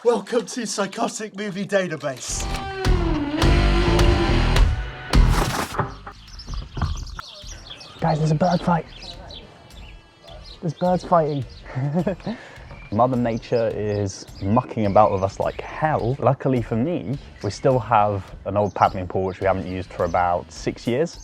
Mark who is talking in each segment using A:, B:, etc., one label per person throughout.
A: Welcome to Psychotic Movie Database.
B: Guys, there's a bird fight. There's birds fighting. Mother Nature is mucking about with us like hell. Luckily for me, we still have an old paddling pool which we haven't used for about 6 years.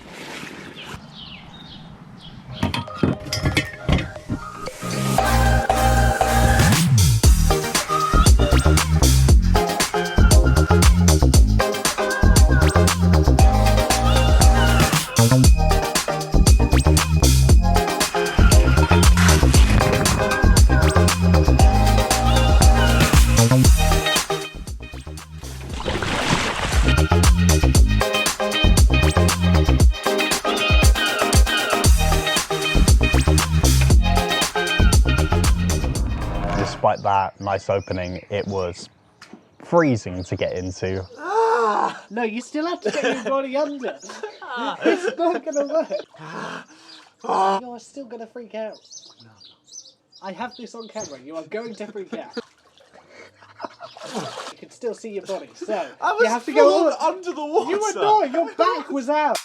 B: Despite that nice opening, it was freezing to get into.
C: No, you still have to get your body under. It's not gonna work. You're still gonna freak out. No. I have this on camera. You are going to freak out. You can still see your body, so you have to go
A: under the water.
C: You were not. Your back was out.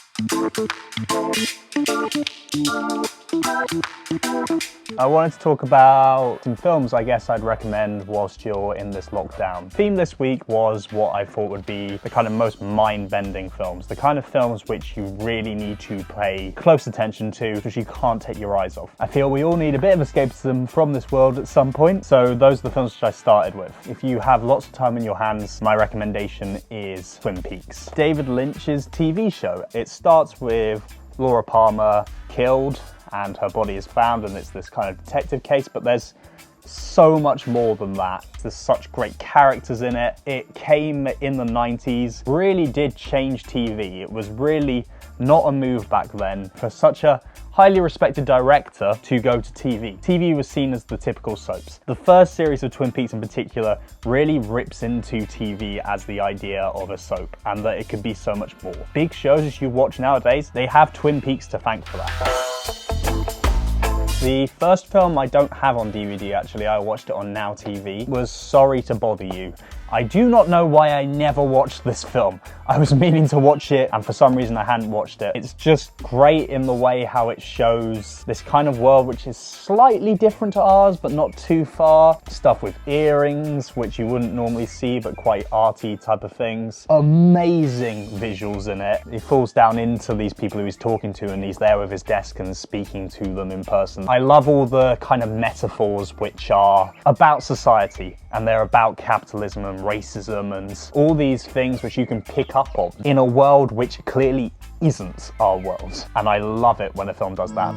B: I wanted to talk about some films I guess I'd recommend whilst you're in this lockdown. The theme this week was what I thought would be the kind of most mind-bending films, the kind of films which you really need to pay close attention to, which you can't take your eyes off. I feel we all need a bit of escapism from this world at some point, so those are the films which I started with. If you have lots of time in your hands, my recommendation is Twin Peaks. David Lynch's TV show. It starts with Laura Palmer killed and her body is found, and it's this kind of detective case, but there's so much more than that. There's such great characters in it. It came in the 90s, really did change TV. It was really not a move back then for such a highly respected director to go to TV. TV was seen as the typical soaps. The first series of Twin Peaks in particular really rips into TV as the idea of a soap, and that it could be so much more. Big shows as you watch nowadays, they have Twin Peaks to thank for that. The first film I don't have on DVD actually, I watched it on Now TV, was Sorry to Bother You. I do not know why I never watched this film. I was meaning to watch it and for some reason I hadn't watched it. It's just great in the way how it shows this kind of world which is slightly different to ours but not too far. Stuff with earrings which you wouldn't normally see but quite arty type of things. Amazing visuals in it. He falls down into these people who he's talking to and he's there with his desk and speaking to them in person. I love all the kind of metaphors which are about society and they're about capitalism and racism and all these things which you can pick up on in a world which clearly isn't our world. And I love it when a film does that.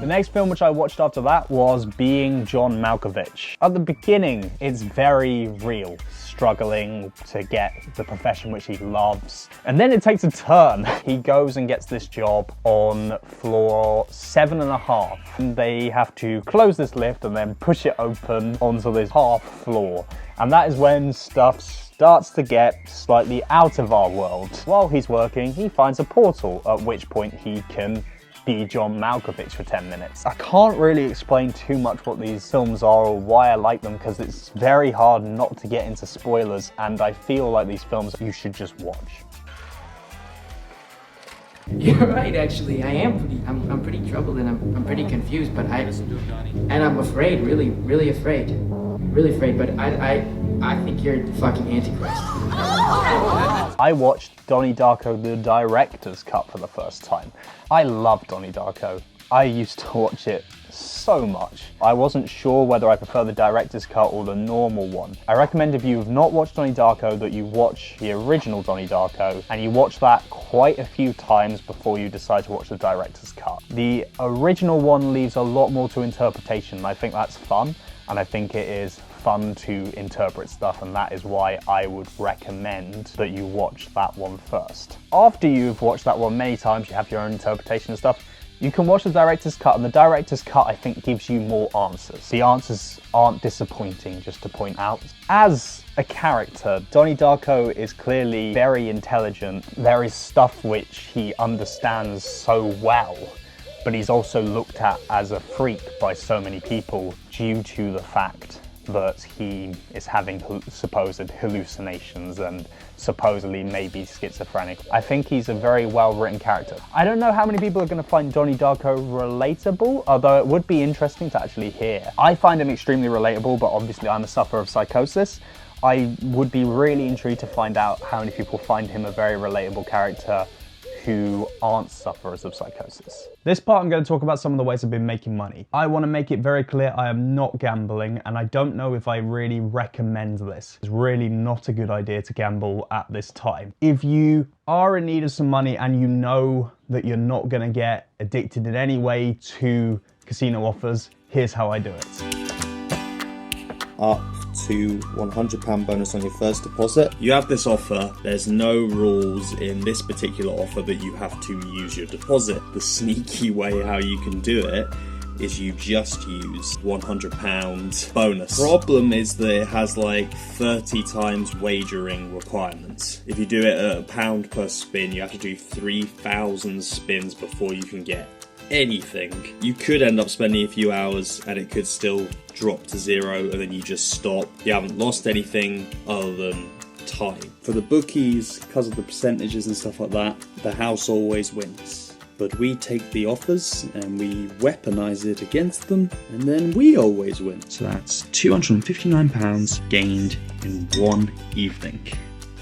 B: The next film which I watched after that was Being John Malkovich. At the beginning, it's very real, struggling to get the profession which he loves. And then it takes a turn. He goes and gets this job on floor 7.5. And they have to close this lift and then push it open onto this half floor. And that is when stuff starts to get slightly out of our world. While he's working, he finds a portal, at which point he can be John Malkovich for 10 minutes. I can't really explain too much what these films are or why I like them because it's very hard not to get into spoilers, and I feel like these films you should just watch.
D: You're right, actually. I'm pretty troubled and I'm pretty confused, but I'm afraid, really afraid. Really afraid, but I think you're the fucking Antichrist.
B: I watched Donnie Darko, the director's cut for the first time. I love Donnie Darko. I used to watch it so much. I wasn't sure whether I prefer the director's cut or the normal one. I recommend if you have not watched Donnie Darko that you watch the original Donnie Darko and you watch that quite a few times before you decide to watch the director's cut. The original one leaves a lot more to interpretation and I think that's fun, and I think it is fun to interpret stuff, and that is why I would recommend that you watch that one first. After you've watched that one many times, you have your own interpretation and stuff, you can watch the director's cut, and the director's cut I think gives you more answers. The answers aren't disappointing, just to point out. As a character, Donnie Darko is clearly very intelligent. There is stuff which he understands so well but he's also looked at as a freak by so many people due to the fact that he is having supposed hallucinations and supposedly maybe schizophrenic. I think he's a very well-written character. I don't know how many people are going to find Donnie Darko relatable, although it would be interesting to actually hear. I find him extremely relatable, but obviously I'm a sufferer of psychosis. I would be really intrigued to find out how many people find him a very relatable character who aren't sufferers of psychosis. This part I'm going to talk about some of the ways I've been making money. I want to make it very clear I am not gambling, and I don't know if I really recommend this. It's really not a good idea to gamble at this time. If you are in need of some money and you know that you're not going to get addicted in any way to casino offers, here's how I do it.
E: Up to £100 bonus on your first deposit. You have this offer, there's no rules in this particular offer that you have to use your deposit. The sneaky way how you can do it is you just use £100 bonus. Problem is that it has like 30 times wagering requirements. If you do it at £1 per spin, you have to do 3,000 spins before you can get anything. You could end up spending a few hours and it could still drop to zero and then you just stop. You haven't lost anything other than time. For the bookies, because of the percentages and stuff like that, the house always wins. But we take the offers and we weaponize it against them, and then we always win. So that's £259 gained in one evening.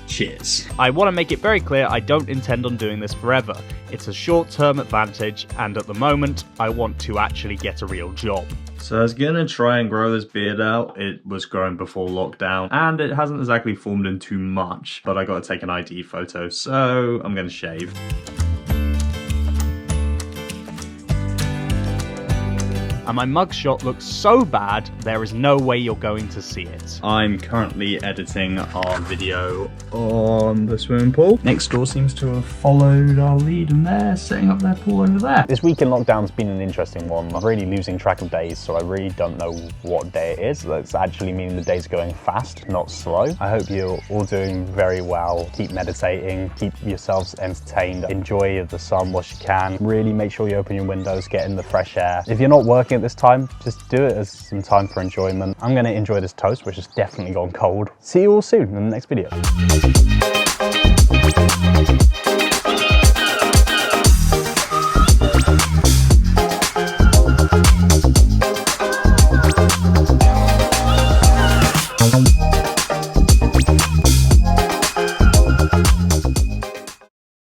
E: Cheers.
B: I want to make it very clear I don't intend on doing this forever. It's a short-term advantage, and at the moment, I want to actually get a real job. So I was gonna try and grow this beard out. It was growing before lockdown, and it hasn't exactly formed into much, but I gotta take an ID photo, so I'm gonna shave. And my mugshot looks so bad, there is no way you're going to see it. I'm currently editing our video on the swimming pool. Next door seems to have followed our lead and they're setting up their pool over there. This week in lockdown's been an interesting one. I'm really losing track of days, so I really don't know what day it is. That's actually meaning the day's going fast, not slow. I hope you're all doing very well. Keep meditating, keep yourselves entertained, enjoy the sun whilst you can. Really make sure you open your windows, get in the fresh air. If you're not working at this time, just do it as some time for enjoyment. I'm going to enjoy this toast, which has definitely gone cold. See you all soon in the next video.